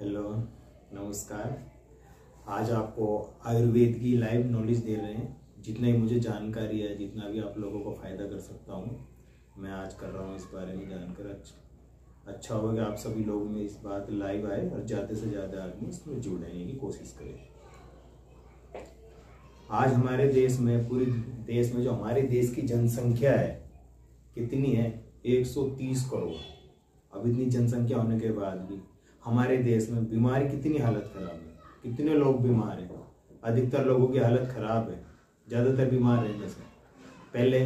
Hello, नमस्कार। आज आपको आयुर्वेद की लाइव नॉलेज दे रहे हैं। जितना ही मुझे जानकारी है, जितना भी आप लोगों को फ़ायदा कर सकता हूँ, मैं आज कर रहा हूँ। इस बारे में जानकर अच्छा होगा कि आप सभी लोग में इस बात लाइव आए और ज़्यादा से ज़्यादा आदमी इसमें जुड़ने की कोशिश करें। आज हमारे देश में, पूरे देश में जो हमारे देश की जनसंख्या है कितनी है? 130 करोड़। अब इतनी जनसंख्या होने के बाद भी हमारे देश में बीमारी कितनी हालत खराब है, कितने लोग बीमार हैं। अधिकतर लोगों की हालत खराब है, ज़्यादातर बीमार रहने से। पहले,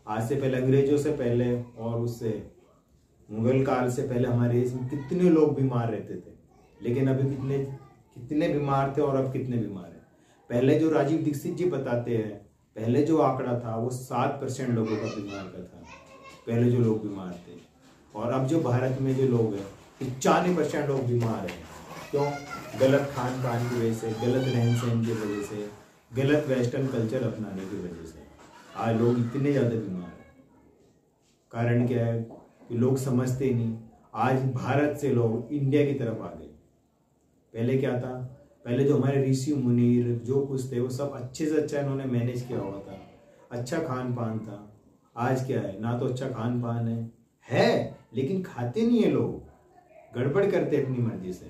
आज से पहले, अंग्रेजों से पहले और उससे मुगल काल से पहले हमारे देश में कितने लोग बीमार रहते थे, लेकिन अभी कितने बीमार थे और अब कितने बीमार हैं। पहले जो राजीव दीक्षित जी बताते हैं, पहले जो आंकड़ा था वो 7% लोगों का बीमार का था, पहले जो लोग बीमार थे। और अब जो भारत में जो लोग हैं, 95% लोग बीमार हैं। क्यों? गलत खान पान की वजह से, गलत रहन सहन की वजह से, गलत वेस्टर्न कल्चर अपनाने की वजह से आज लोग इतने ज़्यादा बीमार हैं। कारण क्या है कि लोग समझते नहीं। आज भारत से लोग इंडिया की तरफ आ गए। पहले क्या था? पहले जो हमारे ऋषि मुनि जो कुछ थे वो सब अच्छे से अच्छा इन्होंने मैनेज किया हुआ था, अच्छा खान पान था। आज क्या है? ना तो अच्छा खान पान है लेकिन खाते नहीं है लोग, गड़बड़ करते अपनी मर्जी से,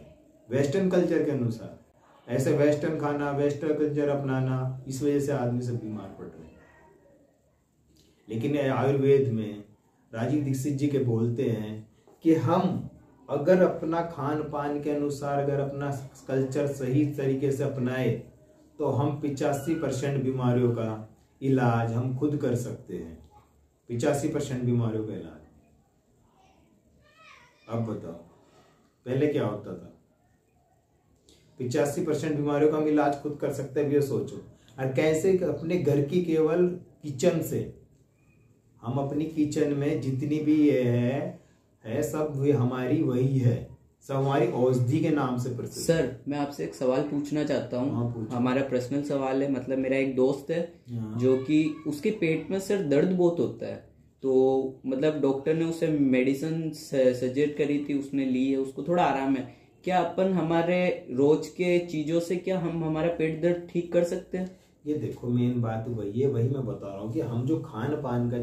वेस्टर्न कल्चर के अनुसार। ऐसे वेस्टर्न खाना, वेस्टर्न कल्चर अपनाना, इस वजह से आदमी सब बीमार पड़ रहे हैं। लेकिन आयुर्वेद में राजीव दीक्षित जी के बोलते हैं कि हम अगर अपना खान पान के अनुसार, अगर अपना कल्चर सही तरीके से अपनाए तो हम 85% बीमारियों का इलाज हम खुद कर सकते हैं। 85% बीमारियों का इलाज। अब बताओ, पहले क्या होता था? 85% बीमारियों का हम इलाज खुद कर सकते हैं, ये सोचो। और कैसे? अपने घर की केवल किचन से, हम अपनी किचन में जितनी भी ये है सब वे हमारी वही है, सब हमारी औषधि के नाम से प्रसिद्ध। सर, मैं आपसे एक सवाल पूछना चाहता हूँ। हमारा पर्सनल सवाल है। मतलब मेरा एक दोस्त है जो कि उसके पेट में सर दर्द बहुत होता है, तो मतलब डॉक्टर ने उसे मेडिसिन सजेस्ट करी थी, उसने ली है, उसको थोड़ा आराम है। क्या अपन हमारे रोज के चीजों से क्या हम हमारा पेट दर्द ठीक कर सकते हैं? ये देखो, मेन बात वही है, वही मैं बता रहा हूँ कि हम जो खान पान का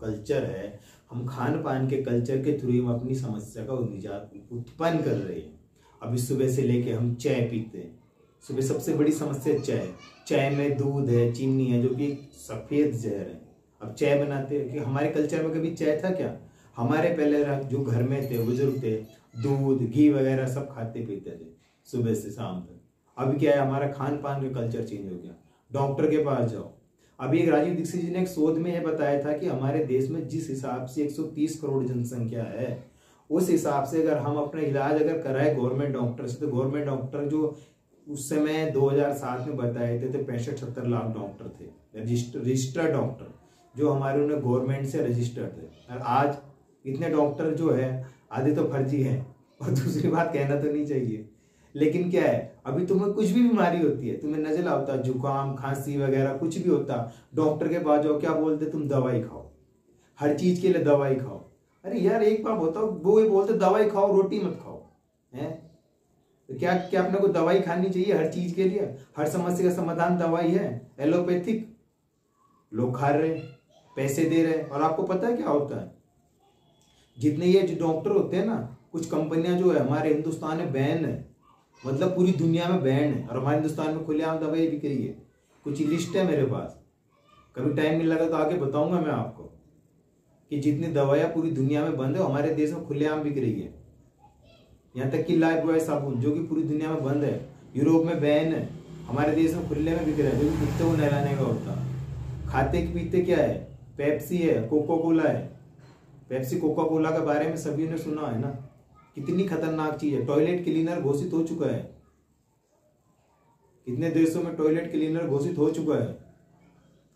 कल्चर है, हम खान पान के कल्चर के थ्रू हम अपनी समस्या का निजात उत्पन्न कर रहे हैं। अभी सुबह से लेके हम चाय पीते हैं। सुबह सबसे बड़ी समस्या चाय में दूध है, चीनी है, जो कि सफेद जहर है। अब चाय बनाते हैं कि हमारे कल्चर में कभी चाय था क्या? हमारे पहले जो घर में थे, बुजुर्ग थे, दूध घी वगैरह सब खाते पीते थे सुबह से शाम तक। अभी क्या है? हमारा खान पान का कल्चर चेंज हो गया। डॉक्टर के पास जाओ। अभी एक राजीव दीक्षित जी ने एक शोध में यह बताया था कि हमारे देश में जिस हिसाब से 130 करोड़ जनसंख्या है, उस हिसाब से अगर हम अपना इलाज अगर कराए गवर्नमेंट डॉक्टर से, तो गवर्नमेंट डॉक्टर जो उस समय 2007 में बताए थे तो 65-70 लाख डॉक्टर थे, रजिस्टर्ड डॉक्टर जो हमारे उन्हें गवर्नमेंट से रजिस्टर्ड थे। और आज इतने डॉक्टर जो है आधे तो फर्जी हैं। और दूसरी बात कहना तो नहीं चाहिए, लेकिन क्या है, अभी तुम्हें कुछ भी बीमारी होती है, तुम्हें नजला होता, जुकाम खांसी वगैरह कुछ भी होता, डॉक्टर के पास जाओ, क्या बोलते? तुम दवाई खाओ, हर चीज के लिए दवाई खाओ। अरे यार, एक बार बताओ, वो ये बोलते दवाई खाओ, रोटी मत खाओ, हैं? तो क्या क्या अपने को दवाई खानी चाहिए हर चीज के लिए? हर समस्या का समाधान दवाई है? एलोपैथिक लोग खा रहे हैं, पैसे दे रहे हैं। और आपको पता है क्या होता है? जितने ये जो डॉक्टर होते हैं ना, कुछ कंपनियां जो है हमारे हिंदुस्तान में बैन है, मतलब पूरी दुनिया में बैन है, और हमारे हिंदुस्तान में खुलेआम दवाई बिक रही है। कुछ लिस्ट है मेरे पास, कभी टाइम मिल लगा तो आगे बताऊंगा मैं आपको कि जितनी दवाइयां पूरी दुनिया में बंद है, हमारे देश में खुलेआम बिक रही है। यहाँ तक कि लाइफ बॉय साबुन जो कि पूरी दुनिया में बंद है, यूरोप में बैन है, हमारे देश में खुले में बिक रहा है, जो कि कुत्ते को नहलाने का होता। खाते पीते क्या है? पेप्सी है, कोको कोला है। पेप्सी कोका कोला के बारे में सभी ने सुना है ना, कितनी खतरनाक चीज है। टॉयलेट क्लीनर घोषित हो चुका है, कितने देशों में टॉयलेट क्लीनर घोषित हो चुका है,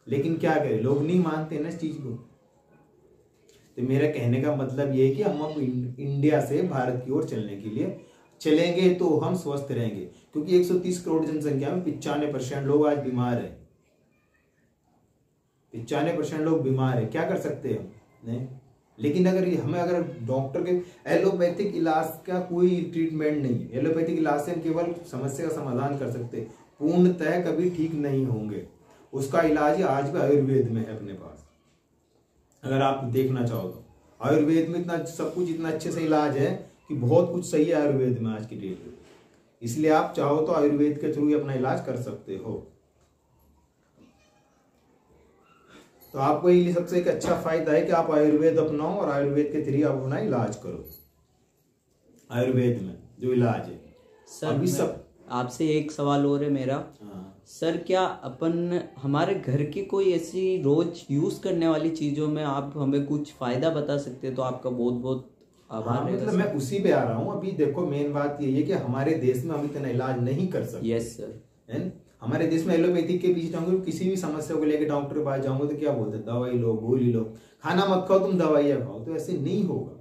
लेकिन क्या करें, लोग नहीं मानते ना इस चीज को। तो मेरा कहने का मतलब ये है कि हम अब इंडिया से भारत की ओर चलने के लिए चलेंगे तो हम स्वस्थ रहेंगे, क्योंकि 130 करोड़ जनसंख्या में 95% लोग आज बीमार है। 95% लोग बीमार है। क्या कर सकते हैं हम? नहीं, लेकिन अगर डॉक्टर के एलोपैथिक इलाज का कोई ट्रीटमेंट नहीं है। एलोपैथिक इलाज से हम केवल समस्या का समाधान कर सकते, पूर्णतः कभी ठीक नहीं होंगे। उसका इलाज आज भी आयुर्वेद में है अपने पास। अगर आप देखना चाहो तो आयुर्वेद में इतना सब कुछ, इतना अच्छे से इलाज है कि बहुत कुछ सही है आयुर्वेद में आज की डेट में। इसलिए आप चाहो तो आयुर्वेद के थ्रू ही अपना इलाज कर सकते हो। तो आपको ये सबसे एक अच्छा फायदा है कि आप आयुर्वेद अपनाओ और आयुर्वेद के थ्रू आप अपना इलाज करो। आयुर्वेद में जो इलाज है सर, अभी सब आपसे एक सवाल और है मेरा। सर, क्या अपन हमारे घर की कोई ऐसी रोज यूज करने वाली चीजों में आप हमें कुछ फायदा बता सकते हैं तो आपका बहुत बहुत आभार। मतलब मैं उसी पे आ रहा हूँ। अभी देखो मेन बात ये है कि हमारे देश में हम इतना इलाज नहीं कर सकते। Yes sir. है हमारे देश में एलोपैथिक के पीछे जाऊंगे, किसी भी समस्या को लेकर डॉक्टर के पास जाऊंगे तो क्या बोलते हैं, दवाई लो, गोली लो, खाना मत खाओ, तुम दवाइयाँ खाओ। तो ऐसे नहीं होगा,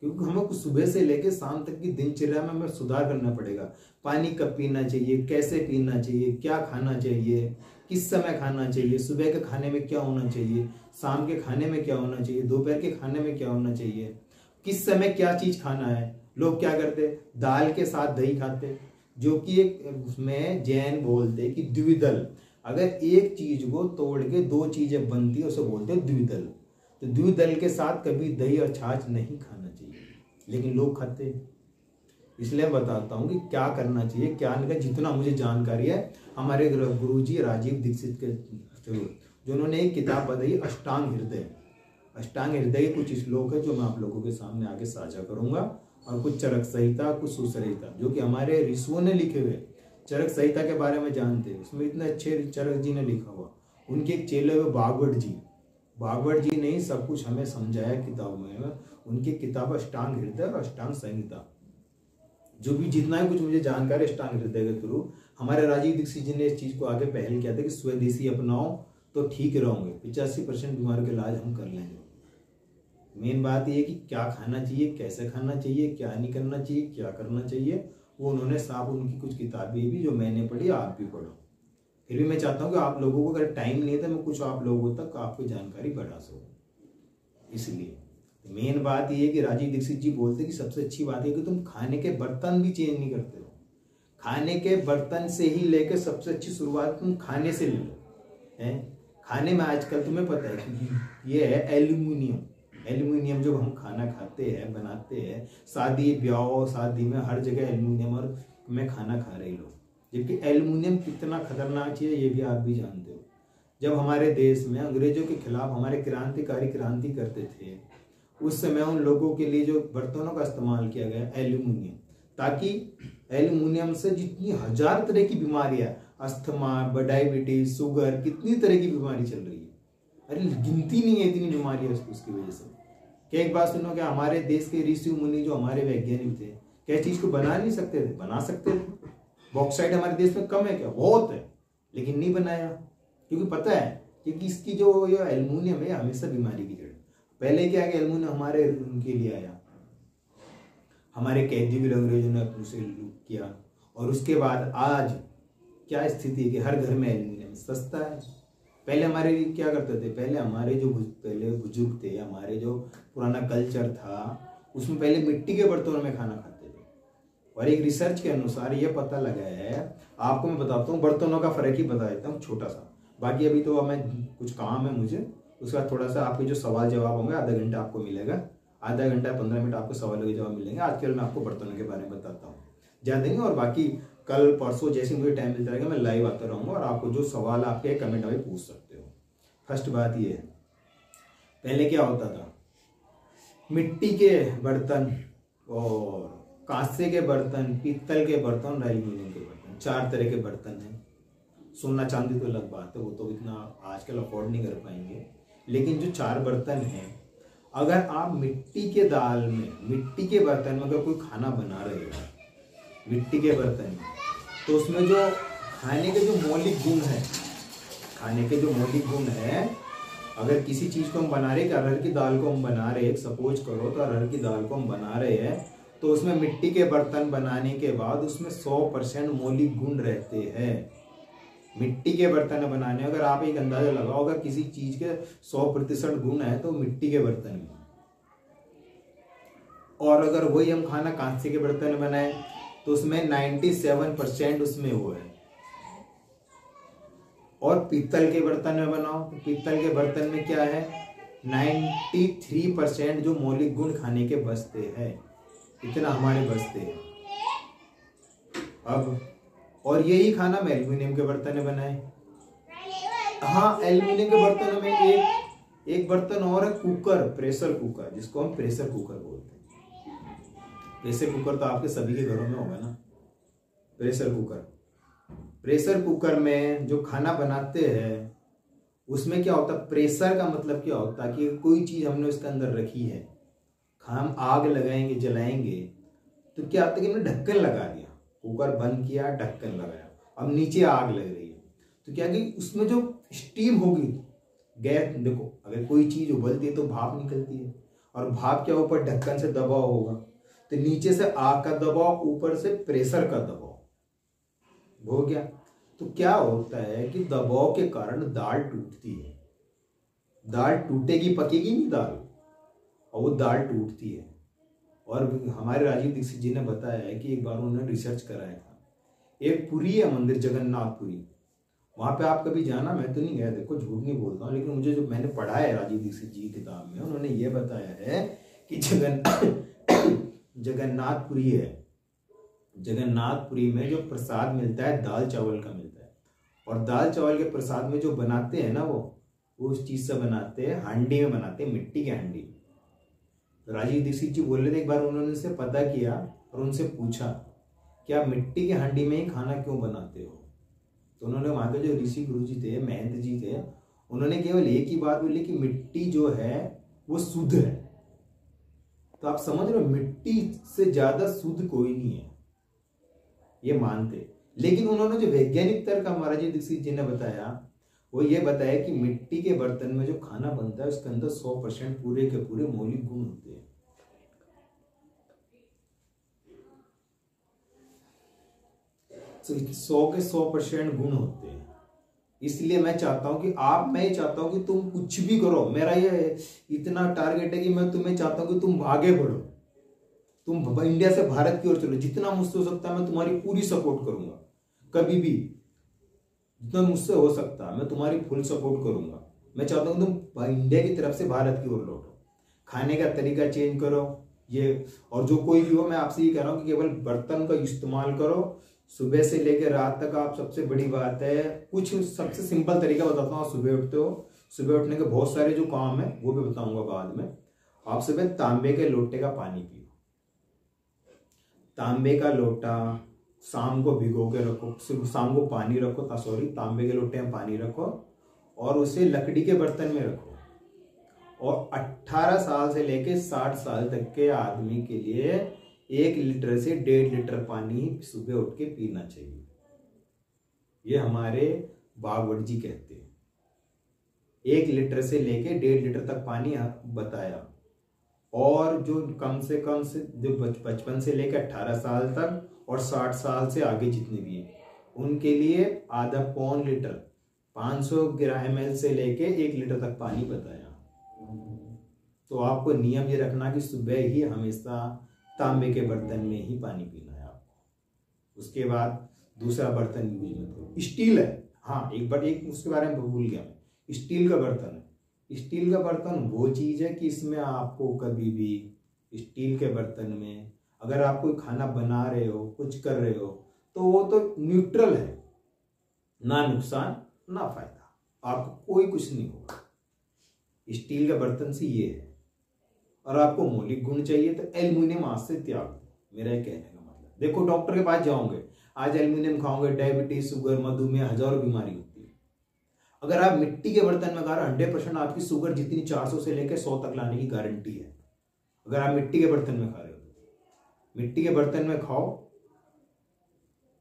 क्योंकि हमें सुबह से लेकर शाम तक की दिनचर्या में हमें सुधार करना पड़ेगा। पानी कब पीना चाहिए, कैसे पीना चाहिए, क्या खाना चाहिए, किस समय खाना चाहिए, सुबह के खाने में क्या होना चाहिए, शाम के खाने में क्या होना चाहिए, दोपहर के खाने में क्या होना चाहिए, किस समय क्या चीज खाना है। लोग क्या करते, दाल के साथ दही खाते, जो कि एक उसमें जैन बोलते कि द्विदल। अगर एक चीज को तोड़ के दो चीजें बनती है उसे बोलते हैं द्विदल। तो द्विदल के साथ कभी दही और छाछ नहीं खाना चाहिए, लेकिन लोग खाते हैं। इसलिए बताता हूँ कि क्या करना चाहिए क्या नहीं। जितना मुझे जानकारी है, हमारे गुरुजी राजीव दीक्षित के जो उन्होंने एक किताब बताई अष्टांग हृदय। अष्टांग हृदय कुछ श्लोक है जो मैं आप लोगों के सामने आगे साझा करूंगा, और कुछ चरक संहिता, कुछ सुसंहिता, जो कि हमारे ऋषियों ने लिखे हुए। चरक संहिता के बारे में जानते हैं, उसमें इतने अच्छे चरक जी ने लिखा हुआ। उनके एक चेले हुए भागवत जी ने ही सब कुछ हमें समझाया किताब में। उनकी किताब अष्टांग हृदय और अष्टांग संहिता, जो भी जितना ही कुछ मुझे जानकारी अष्टांग हृदय के थ्रू, हमारे राजीव दीक्षित जी ने इस चीज को आगे पहल किया था कि स्वदेशी अपनाओ तो ठीक रहोगे, 85% बीमारी का इलाज हम कर लेंगे। मेन बात ये है कि क्या खाना चाहिए, कैसे खाना चाहिए, क्या नहीं करना चाहिए, क्या करना चाहिए, वो उन्होंने साफ, उनकी कुछ किताबें भी जो मैंने पढ़ी आप भी पढ़ो। फिर भी मैं चाहता हूँ कि आप लोगों को अगर टाइम नहीं है तो मैं कुछ आप लोगों तक आपकी जानकारी बढ़ा सकूँ। इसलिए मेन बात ये है कि राजीव दीक्षित जी बोलते कि सबसे अच्छी बात है कि तुम खाने के बर्तन भी चेंज नहीं करते हो। खाने के बर्तन से ही लेकर सबसे अच्छी शुरुआत तुम खाने से ले लो। है खाने में आजकल तुम्हें पता है कि ये है एल्यूमिनियम जो हम खाना खाते हैं, बनाते हैं, शादी ब्याह शादी में हर जगह एल्यूमिनियम और में खाना खा रहे लोग। जबकि एल्यूमिनियम कितना खतरनाक चीज है ये भी आप भी जानते हो। जब हमारे देश में अंग्रेजों के खिलाफ हमारे क्रांतिकारी क्रांति करते थे, उस समय उन लोगों के लिए जो बर्तनों का इस्तेमाल किया गया एल्यूमिनियम, ताकि एल्यूमिनियम से जितनी हजार तरह की बीमारियां, अस्थमा, डायबिटीज, शुगर, कितनी तरह की बीमारी चल रही है, अरे गिनती नहीं है इतनी बीमारियां उसकी वजह से। क्या एक बात सुनो, क्या हमारे देश के ऋषि मुनि जो हमारे वैज्ञानिक थे, क्या चीज को बना नहीं सकते थे? बना सकते थे। बॉक्साइट हमारे देश में कम है क्या? बहुत है, लेकिन नहीं बनाया, क्योंकि पता है क्योंकि इसकी जो ये एल्यूमिनियम है हमेशा बीमारी की जड़। पहले क्या है, एल्यूमिनियम हमारे उनके लिए आया, हमारे कैदी भी अंग्रेजों ने उसे लूट किया, और उसके बाद आज क्या स्थिति है कि हर घर में एल्यूमिनियम सस्ता है। पहले हमारे क्या करते थे, पहले हमारे जो पहले बुजुर्ग थे, हमारे जो पुराना कल्चर था, उसमें पहले मिट्टी के बर्तनों में खाना खाते थे। और एक रिसर्च के अनुसार ये पता लगा है, आपको मैं बताता हूँ, बर्तनों का फर्क ही बता देता हूँ छोटा सा। बाकी अभी तो मैं कुछ काम है मुझे, उसके बाद थोड़ा सा आपके जो सवाल जवाब होंगे आधा घंटा आपको मिलेगा, आधा घंटा 15 मिनट आपको सवालों के जवाब मिलेंगे। आज कल मैं आपको बर्तनों के बारे में बताता हूँ ज़्यादा नहीं, और बाकी कल परसों जैसे मुझे टाइम मिलता रहेगा मैं लाइव आता रहूँगा, और आपको जो सवाल आपके कमेंट में पूछ सकते हो। फर्स्ट बात ये है, पहले क्या होता था, मिट्टी के बर्तन और कांसे के बर्तन, पीतल के बर्तन, एल्यूमिनियम के बर्तन, 4 तरह के बर्तन हैं। सोना चांदी तो अलग बात है, वो तो इतना आजकल अफोर्ड नहीं कर पाएंगे, लेकिन जो 4 बर्तन हैं, अगर आप मिट्टी के दाल में, मिट्टी के बर्तन में अगर कोई खाना बना रहे हो मिट्टी के बर्तन में, तो उसमें जो खाने के जो मौलिक गुण है, खाने के जो मौलिक गुण है, अगर किसी चीज को हम बना रहे, अरहर की दाल को हम बना रहे, सपोज करो तो अरहर की दाल को हम बना रहे हैं, तो उसमें मिट्टी के बर्तन बनाने के बाद उसमें 100% मौलिक गुण रहते हैं। मिट्टी के बर्तन बनाने, अगर आप एक अंदाजा लगाओ, अगर किसी चीज के 100% गुण है तो मिट्टी के बर्तन में, और अगर वही हम खाना कांसे के बर्तन में बनाए तो उसमें 97% उसमें वो है। और पीतल के बर्तन में बनाओ तो पीतल के बर्तन में क्या है, 93% जो मौलिक गुण खाने के बचते हैं, इतना हमारे बचते हैं। अब और यही खाना हम एल्यूमिनियम के बर्तन में बनाए। हाँ, एल्यूमिनियम के बर्तनों में एक बर्तन और है, कुकर, प्रेशर कुकर, जिसको हम प्रेशर कुकर बोलते हैं। प्रेशर कुकर तो आपके सभी के घरों में होगा ना। प्रेशर कुकर में जो खाना बनाते हैं उसमें क्या होता है, प्रेशर का मतलब क्या होता है कि कोई चीज हमने उसके अंदर रखी है, हम आग लगाएंगे, जलाएंगे, तो क्या होता है कि हमने ढक्कन लगा दिया, कुकर बंद किया, ढक्कन लगाया, अब नीचे आग लग रही है, तो क्या कि उसमें जो स्टीम होगी, गैस, देखो अगर कोई चीज उबलती है तो भाप निकलती है, और भाप क्या ऊपर ढक्कन से दबाव होगा, तो नीचे से आग का दबाव, ऊपर से प्रेशर का दबाव हो गया। तो क्या होता है कि दबाव के कारण दाल टूटती है। दाल टूटेगी, पकेगी नहीं दाल, और वो दाल टूटती है। और हमारे राजीव दीक्षित जी ने बताया है कि एक बार उन्होंने रिसर्च कराया था, एक पुरी है मंदिर, जगन्नाथपुरी, वहां पे आप कभी जाना, मैं तो नहीं गया, देखो झूठ नहीं बोलता हूँ, लेकिन मुझे जो मैंने पढ़ा है राजीव दीक्षित जी की किताब में, उन्होंने ये बताया है कि जगन्नाथपुरी है, जगन्नाथपुरी में जो प्रसाद मिलता है दाल चावल का मिलता है, और दाल चावल के प्रसाद में जो बनाते हैं ना वो उस चीज से बनाते हैं, हांडी में बनाते हैं, मिट्टी के हांडी में। तो राजीव दीक्षित जी बोल रहे थे, एक बार उन्होंने उनसे पता किया और उनसे पूछा कि आप मिट्टी के हांडी में ही खाना क्यों बनाते हो। तो उन्होंने वहां के जो ऋषि गुरु जी थे, महंत जी थे, उन्होंने केवल एक ही बात बोली कि मिट्टी जो है वो शुद्ध है। तो आप समझ रहे हो, मिट्टी से ज्यादा शुद्ध कोई नहीं है, ये मानते। लेकिन उन्होंने जो वैज्ञानिक तर्क महाराज दीक्षित जी ने बताया, वो ये बताया कि मिट्टी के बर्तन में जो खाना बनता है उसके अंदर 100% पूरे के पूरे मौलिक गुण होते हैं। 100 के 100% गुण होते हैं। इसलिए मैं चाहता हूं कि मैं चाहता हूं कि तुम कुछ भी करो, मेरा ये इतना टारगेट है कि मैं तुम्हें चाहता हूं कि तुम आगे बढ़ो, तुम इंडिया से भारत की ओर चलो, जितना मुझसे हो सकता है मैं तुम्हारी पूरी सपोर्ट करूंगा, कभी भी जितना मुझसे हो सकता है मैं तुम्हारी फुल सपोर्ट करूंगा। मैं चाहता हूं तुम इंडिया की तरफ से भारत की ओर लौटो, खाने का तरीका चेंज करो ये, और जो कोई भी हो, मैं आपसे ये कह रहा हूं कि केवल बर्तन का इस्तेमाल करो, सुबह से लेकर रात तक। आप सबसे बड़ी बात है, कुछ सबसे सिंपल तरीका बताता हूँ, सुबह उठते हो, सुबह उठने के बहुत सारे जो काम है वो भी बताऊंगा बाद में। आप सुबह तांबे के लोटे का पानी पियो, तांबे का लोटा, शाम को भिगो के रखो, शाम को पानी रखो, तांबे के लोटे में पानी रखो, और उसे लकड़ी के बर्तन में रखो, और 18 साल से लेके 60 साल तक के आदमी के लिए 1 लीटर से 1.5 लीटर पानी सुबह उठ के पीना चाहिए। ये हमारे बागवट जी कहते हैं, 1 लीटर से लेके 1.5 लीटर तक पानी बताया। और जो कम से कम से जो 55 से लेकर 18 साल तक और 60 साल से आगे जितने भी हैं उनके लिए आधा पौन लीटर 500 ml से लेके 1 लीटर तक पानी बताया। तो आपको नियम ये रखना कि सुबह ही हमेशा तांबे के बर्तन में ही पानी पीना है आपको। उसके बाद दूसरा बर्तन यूज मत करो, स्टील है, हाँ एक उसके बारे में भूल गया मैं, स्टील का बर्तन है। स्टील का बर्तन वो चीज है कि इसमें आपको कभी भी स्टील के बर्तन में अगर आप कोई खाना बना रहे हो, कुछ कर रहे हो, तो वो तो न्यूट्रल है, ना नुकसान ना फायदा, आपको कोई कुछ नहीं होगा। स्टील के बर्तन से ये है। और आपको मौलिक गुण चाहिए तो एल्यूमिनियम आज से त्याग दो, मेरा ये कहने का मतलब। देखो डॉक्टर के पास जाओगे, आज एल्यूमिनियम खाओगे, डायबिटीज, शुगर, मधुमेह, हजारों बीमारी होती है। अगर आप मिट्टी के बर्तन में खा रहे 100% आपकी शुगर जितनी 400 से लेकर 100 तक लाने की गारंटी है, अगर आप मिट्टी के बर्तन में खा रहे हो। मिट्टी के बर्तन में खाओ,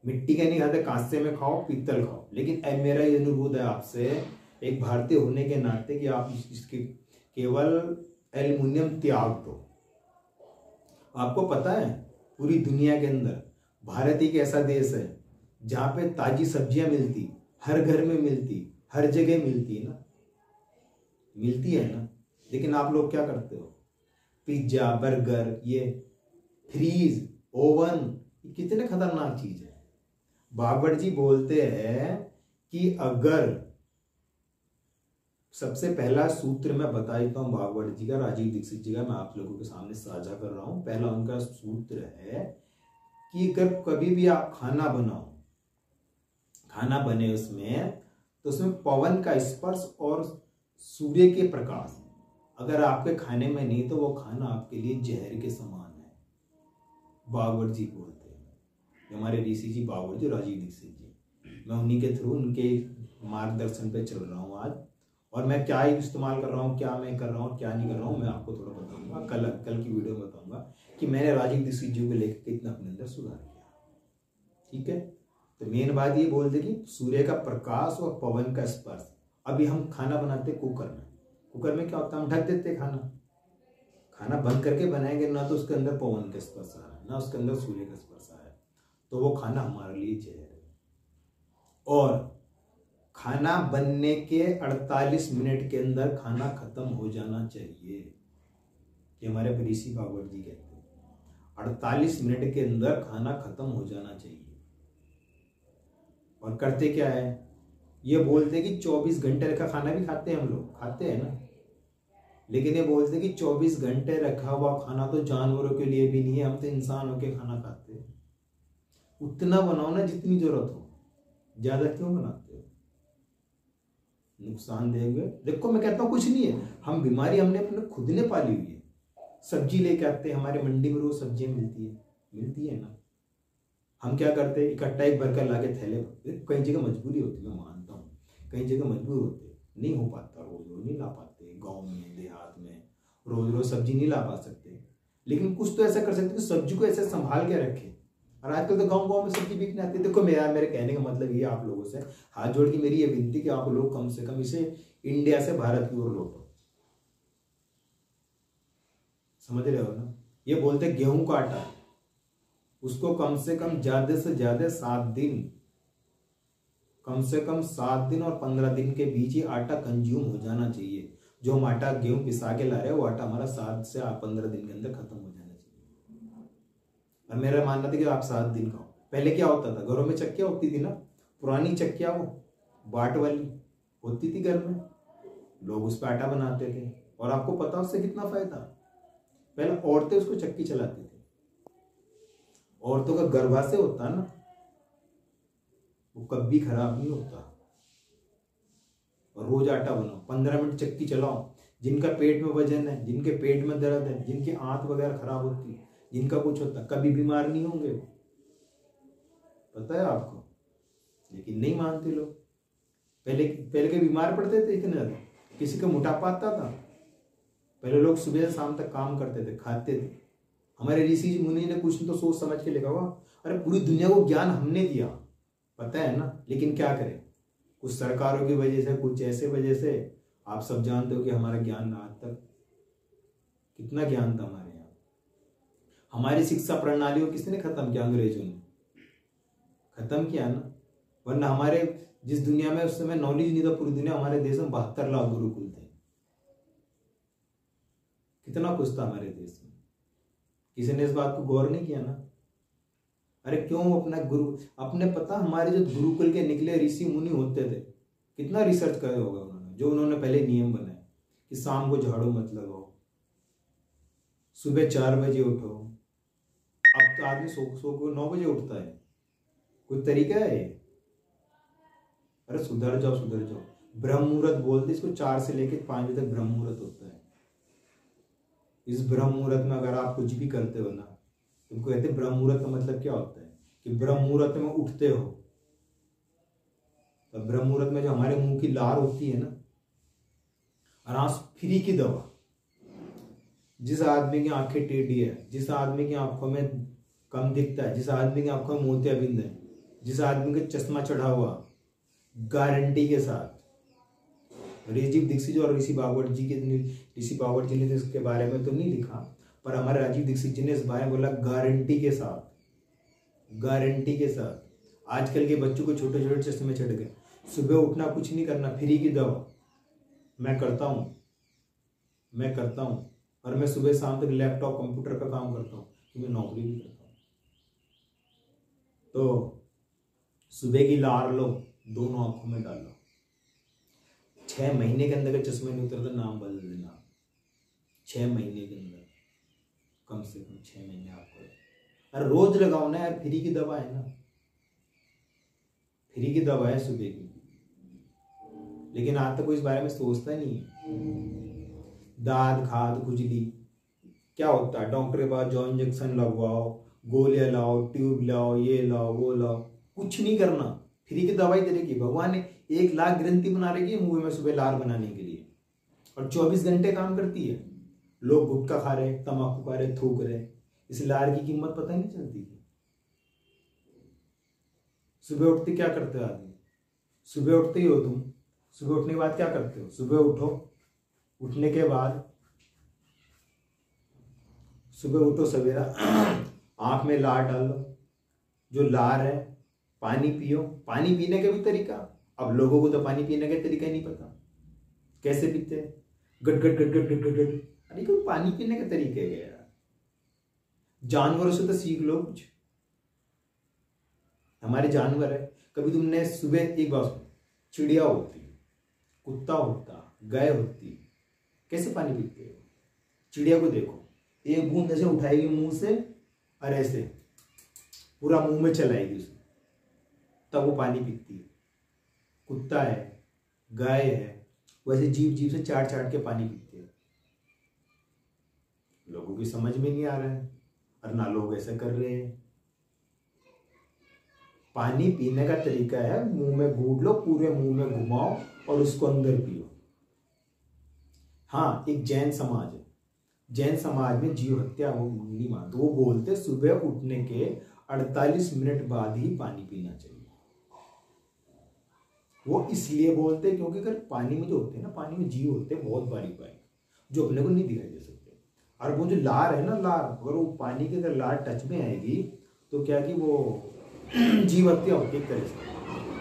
मिट्टी के नहीं खाते कांसे में खाओ, पीतल खाओ। लेकिन मेरा ये अनुरोध है आपसे, एक भारतीय होने के नाते, कि आप इसके केवल एल्युमिनियम त्याग दो। आपको पता है पूरी दुनिया के अंदर भारत एक ऐसा देश है जहां पे ताजी सब्जियां मिलती, हर घर में मिलती, हर जगह मिलती है ना, मिलती है ना। लेकिन आप लोग क्या करते हो, पिज्जा, बर्गर, ये फ्रीज, ओवन, कितने खतरनाक चीज है। बावर्ट जी बोलते हैं कि अगर सबसे पहला सूत्र मैं बता देता हूं बावर्ट जी का, राजीव दीक्षित जी का, मैं आप लोगों के सामने साझा कर रहा हूं। पहला उनका सूत्र है कि अगर कभी भी आप खाना बनाओ, खाना बने उसमें, तो उसमें पवन का स्पर्श और सूर्य के प्रकाश अगर आपके खाने में नहीं तो वो खाना आपके लिए जहर के समान है, बावर्ट जी बोलते हैं। हमारे ऋषि जी बावर्ट जी, राजीव दीक्षित जी, मैं उन्हीं के थ्रू उनके मार्गदर्शन पे चल रहा हूँ आज। और मैं क्या इस्तेमाल कर रहा हूँ, क्या मैं कर रहा हूँ, क्या नहीं कर रहा हूँ, मैं आपको थोड़ा बताऊंगा। कल की वीडियो में बताऊंगा कि मैंने राजीव दीक्षित जी को लेकर कितना अपने अंदर सुधार किया। ठीक है, तो मेन बात ये बोलते कि सूर्य का प्रकाश और पवन का स्पर्श। अभी हम खाना बनाते कुकर में, कुकर में क्या होता है, हम ढक देते खाना बंद करके बनाएंगे ना, तो उसके अंदर पवन का स्पर्श आ रहा है ना उसके अंदर सूर्य का स्पर्श आ रहा है, तो वो खाना हमारे लिए जहर है। और खाना बनने के 48 मिनट के अंदर खाना खत्म हो जाना चाहिए, ये हमारे ऋषि बावर्ट जी कहते हैं। 48 मिनट के अंदर खाना खत्म हो जाना चाहिए। और करते क्या है, ये बोलते कि 24 घंटे का खाना भी खाते हैं हम लोग, खाते हैं ना, लेकिन ये बोलते कि 24 घंटे रखा हुआ खाना तो जानवरों के लिए भी नहीं है, हम तो इंसान होके खाना खाते हैं। उतना बनाओ ना जितनी जरूरत हो, ज्यादा क्यों बनाते हो, नुकसान देंगे। देखो मैं कहता हूं कुछ नहीं है, हम बीमारी हमने अपने खुद ने पाली हुई है। सब्जी लेके आते हैं, हमारे मंडी में रोज सब्जी मिलती है ना, हम क्या करते हैं, इकट्ठा एक भरकर लाके थैले। कई जगह मजबूरी होती है, मैं मानता हूँ, कई जगह मजबूर होते, नहीं हो पाता, रोज नहीं ला पाते, गाँव में देहात में रोज सब्जी नहीं ला पा सकते, लेकिन कुछ तो ऐसा कर सकते कि सब्जी को ऐसे संभाल के रखे। और आजकल तो गांव में सब्जी बिकने आती है। देखो मेरे कहने का मतलब ये, आप लोगों से हाथ जोड़ के मेरी ये विनती कि आप लोग कम से कम इसे इंडिया से भारत की ओर लौटो। समझ रहे हो ना, ये बोलते गेहूं का आटा, उसको कम से कम ज्यादा से ज्यादा 7 दिन, कम से कम 7 दिन और 15 दिन के बीच ही आटा कंज्यूम हो जाना चाहिए। जो हम आटा गेहूं पिसा के ला रहे हैं, वो आटा हमारा 7 से 15 दिन के अंदर खत्म हो जाना चाहिए। और मेरा मानना था कि आप 7 दिन खाओ। पहले क्या होता था, घरों में चक्कियां होती थी ना, पुरानी चक्कियां, वो बाट वाली होती थी घर में, लोग उस पर आटा बनाते थे। और आपको पता उससे कितना फायदा, पहले औरतें उसको चक्की चलाती थी, औरतों का गर्भाशय होता है ना, वो कभी खराब नहीं होता। और रोज आटा बनाओ, 15 मिनट चक्की चलाओ। जिनका पेट में वजन है, जिनके पेट में दर्द है, जिनकी आंत वगैरह खराब होती है, जिनका कुछ होता है, कभी बीमार नहीं होंगे, पता है आपको, लेकिन नहीं मानते लोग। पहले के बीमार पड़ते थे इतने ज्यादा, किसी को मोटापा आता था। पहले लोग सुबह से शाम तक काम करते थे, खाते थे। हमारे ऋषि मुनि ने कुछ तो सोच समझ के लिखा हुआ। अरे पूरी दुनिया को ज्ञान हमने दिया, पता है ना, लेकिन क्या करें, कुछ सरकारों की वजह से, कुछ ऐसे वजह से, आप सब जानते हो कि हमारा ज्ञान आज तक कितना ज्ञान था हमारे यहाँ। हमारी शिक्षा प्रणाली को किसने खत्म किया, अंग्रेजों ने खत्म किया ना, वरना हमारे जिस दुनिया में उस समय नॉलेज नहीं था पूरी दुनिया, हमारे देश में 72 लाख गुरुकुल थे, कितना कुछ था हमारे देश में। किसी ने इस बात को गौर नहीं किया ना। अरे क्यों अपना गुरु, अपने पता हमारे जो गुरुकुल के निकले ऋषि मुनि होते थे, कितना रिसर्च करे होगा उन्होंने, जो उन्होंने पहले नियम बनाए कि शाम को झाड़ू मत लगाओ, सुबह 4 बजे उठो। अब तो आदमी सो को 9 बजे उठता है, कोई तरीका है? अरे सुधर जाओ। ब्रह्म मुहूर्त बोलते इसको, 4 से लेकर 5 बजे तक ब्रह्म मुहूर्त होता है। इस ब्रह्म मुहूर्त में अगर आप कुछ भी करते हो ना, तुमको कहते हैं ब्रह्म मुहूर्त का मतलब क्या होता है, कि ब्रह्म मुहूर्त में उठते हो, तो ब्रह्म मुहूर्त में जो हमारे मुंह की लार होती है ना, और फ्री की दवा, जिस आदमी की आंखें टेढ़ी है, जिस आदमी की आंखों में कम दिखता है, जिस आदमी की आंखों में मोतियाबिंद है, जिस आदमी का चश्मा चढ़ा हुआ, गारंटी के साथ, राजीव दीक्षित और ऋषि बावर्ट जी ने इसके बारे में तो नहीं लिखा, पर हमारे राजीव दीक्षित जी ने इस बारे में बोला गारंटी के साथ। आजकल के बच्चों को छोटे छोटे चश्मे चढ़ गए, सुबह उठना, कुछ नहीं करना, फ्री की दवा मैं करता हूं, और मैं सुबह शाम तक लैपटॉप कंप्यूटर का काम करता हूँ, कि मैं नौकरी भी करता हूँ। तो सुबह की लार लो, दोनों आंखों में डालो, 6 महीने के अंदर के चश्मे नहीं उतरते, नाम बदल देना। 6 महीने के अंदर, कम से कम 6 महीने आपको। अरे रोज लगाओ ना यार, फ्री की दवा है ना, फ्री की दवा है सुबह की। लेकिन आज तक कोई इस बारे में सोचता नहीं है। दाद खाद खुजली क्या होता है, डॉक्टर के पास जाओ, इंजेक्शन लगवाओ, गोलियां लाओ, ट्यूब लाओ, ये लाओ वो लाओ, कुछ नहीं करना। फ्री की दवाई दे रही, भगवान ने 1 लाख ग्रंथि बना रही है मुंह में सुबह लार बनाने के लिए, और 24 घंटे काम करती है। लोग गुटखा खा रहे, तम्बाकू खा रहे, थूक रहे, इस लार की कीमत पता नहीं चलती। सुबह उठते क्या करते हो आदमी? सुबह उठते ही हो तुम, सुबह उठने के बाद क्या करते हो? सुबह उठो, उठने के बाद सुबह उठो सवेरा, आंख में लार डालो, जो लार है पानी पियो। पानी पीने का भी तरीका, अब लोगों को तो पानी पीने का तरीका ही नहीं पता, कैसे पीते हैं, गट गट गट गट गट गट। अरे कोई पानी पीने का तरीका है यार? जानवरों से तो सीख लो कुछ, हमारे जानवर है। कभी तुमने सुबह, एक बार, चिड़िया होती, कुत्ता होता, गाय होती, कैसे पानी पीते हो? चिड़िया को देखो, एक बूंद ऐसे उठाएगी मुंह से और ऐसे पूरा मुंह में चलाएगी उसे, तब वो पानी पीती है। कुत्ता है, गाय है, वैसे जीभ जीभ से चाट चाट के पानी पीते हैं। लोगों की समझ में नहीं आ रहा है, और ना लोग ऐसा कर रहे हैं। पानी पीने का तरीका है, मुंह में घूट लो, पूरे मुंह में घुमाओ और उसको अंदर पियो। हाँ, एक जैन समाज है, जैन समाज में जीव हत्या वो नहीं मानते। वो बोलते सुबह उठने के 48 मिनट बाद ही पानी पीना चाहिए। वो इसलिए बोलते क्योंकि अगर पानी में जो होते हैं ना, पानी में जीव होते हैं बहुत बारीक बारीक, जो अपने को नहीं दिखाई दे सकते। और वो जो लार है ना, लार, अगर वो पानी की अगर लार टच में आएगी तो क्या कि वो जीव हत्या होती है एक तरह से।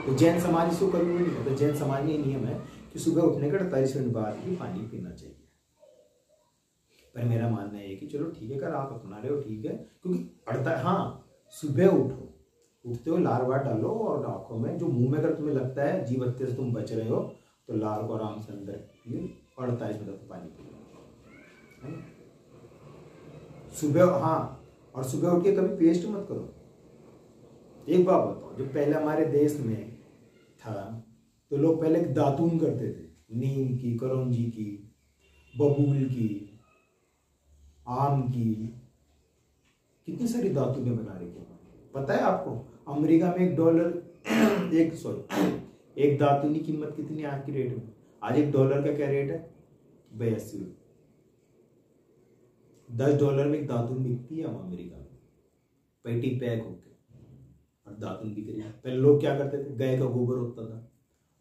तो जैन समाज इसको कभी भी नहीं होता। जैन समाज में ये नियम है कि सुबह उठने के 48 मिनट बाद ही पानी पीना चाहिए। पर मेरा मानना है कि चलो ठीक है, अगर आप अपना रहे हो ठीक है, क्योंकि हाँ, सुबह उठो, उठते हो लार वार डालो, और आंखों में जो मुंह में अगर तुम्हें लगता है जीव हत्या से तुम बच रहे हो तो लार को आराम से अंदर पियो, 48 मिनट तक पानी पियो सुबह। हाँ, और सुबह उठ के कभी पेस्ट मत करो। एक बात बताओ, जो पहले हमारे देश में था तो लोग पहले दातून करते थे, नीम की, करौंजी की, बबूल की, आम की, कितनी सारी दातूनें बना रही है। पता है आपको, अमेरिका में एक दातून की कीमत कितनी है आज की रेट में? आज $1 का क्या रेट है? 82 रुपये। $10 में एक दातून बिकती है अमेरिका में, पेटी पैक होके, और दातून बिक रही है। पहले लोग क्या करते थे, गाय का गोबर होता था,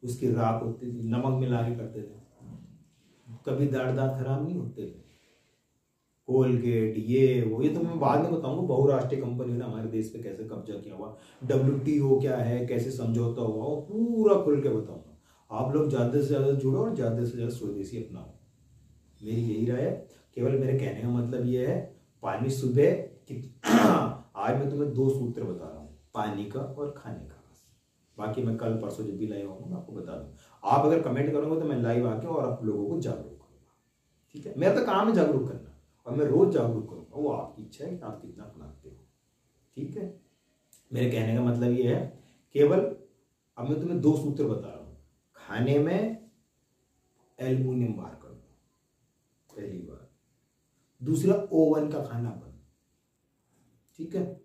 उसकी राख होती थी, नमक मिला के करते थे, कभी दांत खराब नहीं होते थे। कोलगेट, ये वो, ये तो मैं बाद में बताऊंगा बहुराष्ट्रीय कंपनियों ने हमारे देश पे कैसे कब्जा किया हुआ, WTO क्या है, कैसे समझौता हुआ, वो पूरा खुल के बताऊंगा। आप लोग ज्यादा से ज्यादा जुड़ो और ज्यादा से ज्यादा स्वदेशी अपनाओ, मेरी यही राय है। केवल मेरे कहने का मतलब ये है, पानी सुबह आज मैं तुम्हें 2 सूत्र बता रहा हूँ, पानी का और खाने का। बाकी मैं कल परसों जब भी लाइव आऊंगा आपको बता दूँ। आप अगर कमेंट करोगे तो मैं लाइव आके और आप लोगों को जागरूक करूंगा, ठीक है? मेरा तो काम है जागरूक करना, और मैं रोज जागरूक करूंगा, वो आपकी इच्छा है कि आप कितना अपनाते हो, ठीक है? मेरे कहने का मतलब ये है, केवल अब मैं तुम्हें 2 सूत्र बता रहा हूँ। खाने में एल्युमिनियम बाहर कर दो, पहली बात। दूसरा, ओवन का खाना बंद, ठीक है?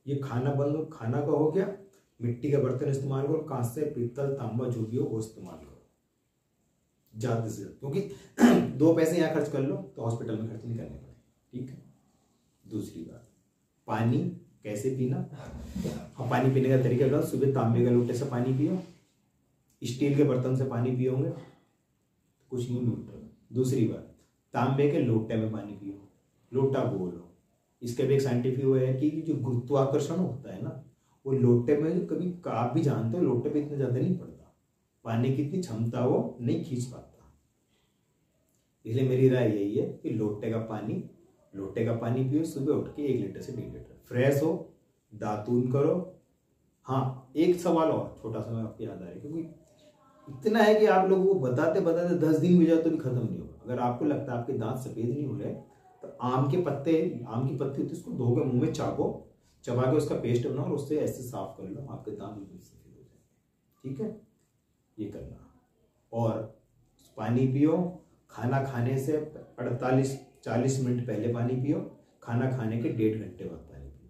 ये खाना बंद, खाना का हो गया। मिट्टी का बर्तन इस्तेमाल करो, कांच से, पीतल, तांबा जो भी हो वो इस्तेमाल करो ज्यादा से ज्यादा, क्योंकि 2 पैसे यहाँ खर्च कर लो तो हॉस्पिटल में खर्च नहीं करने पड़े, ठीक है? दूसरी बात, पानी कैसे पीना। हाँ, पानी पीने का तरीका बताओ। सुबह तांबे के लोटे से पानी पियो, स्टील के बर्तन से पानी पियोगे कुछ नहीं मिलता। दूसरी बात, तांबे के लोटे में पानी पियो, लोटा गोल हो। इसका भी एक साइंटिफिक वो है कि जो गुरुत्वाकर्षण होता है ना, वो लोटे में, कभी आप भी जानते हो, लोटे पे इतना ज्यादा नहीं पड़ता, पानी की इतनी क्षमता वो नहीं खींच पाता। इसलिए मेरी राय यही है कि लोटे का पानी पियो सुबह उठ के 1 लीटर से 1.5 लीटर। फ्रेश हो, दातून करो। हाँ, एक सवाल और छोटा सा मैं आपको याद आ रहा है, क्योंकि इतना है कि आप लोगों को बताते बताते 10 दिन भी जाए तो भी खत्म नहीं होगा। अगर आपको लगता है आपके दांत सफेद नहीं हो रहे तो आम की पत्ती होती है, उसको धो के मुंह में चबा के उसका पेस्ट बनाओ और उससे ऐसे साफ कर लो, आपके दांत बिल्कुल सफेद हो जाएंगे। ठीक है, ये करना। और पानी पियो, खाना खाने से 40 मिनट पहले पानी पियो, खाना खाने के 1.5 घंटे बाद पानी पियो,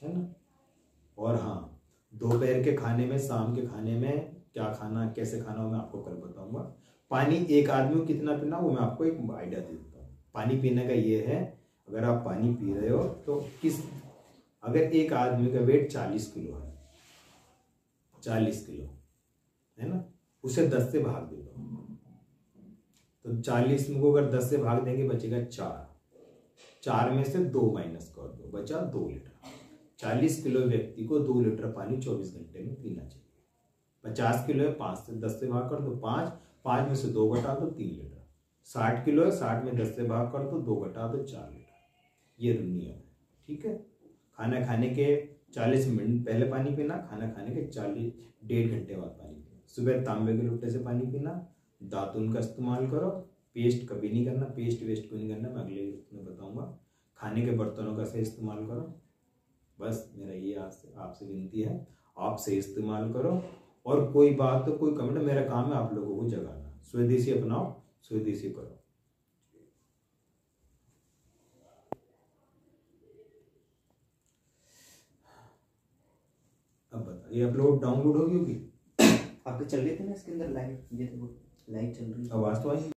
है ना। और हाँ, दोपहर के खाने में, शाम के खाने में क्या खाना, कैसे खाना हो मैं आपको कल बताऊंगा। पानी एक आदमी को कितना पीना वो मैं आपको एक आइडिया दे देता हूँ। पानी पीने का ये है, अगर आप पानी पी रहे हो तो अगर एक आदमी का वेट 40 किलो है, 40 किलो है ना, उसे 10 से भाग दे दो, तो 40 को अगर 10 से भाग देंगे बचेगा 4 में से 2 माइनस कर दो, बचा 2 लीटर। 40 किलो व्यक्ति को 2 लीटर पानी 24 घंटे में पीना चाहिए। 50 किलो है, 5 से 10 से भाग कर दो 5 में से 2 घटा दो 3 लीटर। 60 किलो है, 60 में 10 से भाग कर दो 2 घटा दो 4 लीटर। ये नियम है, ठीक है। खाना खाने के 40 मिनट पहले पानी पीना, खाना खाने के 1.5 घंटे बाद पानी पीना। सुबह तांबे के लोटे से पानी पीना, दातुन का इस्तेमाल करो, पेस्ट कभी नहीं करना, पेस्ट वेस्ट को नहीं करना, मैं अगले में बताऊंगा। खाने के बर्तनों का सही इस्तेमाल करो, बस मेरा ये आपसे विनती है, आप सही इस्तेमाल करो। और कोई बात तो कोई कमेंट, मेरा काम है आप लोगों को जगाना। स्वदेशी अपनाओ, स्वदेशी करो। अब बता, ये अपलोड डाउनलोड होगी? आपके चल रहे थे ना इसके अंदर लाइट, ये देखो लाइट चल रही है, आवाज तो आई।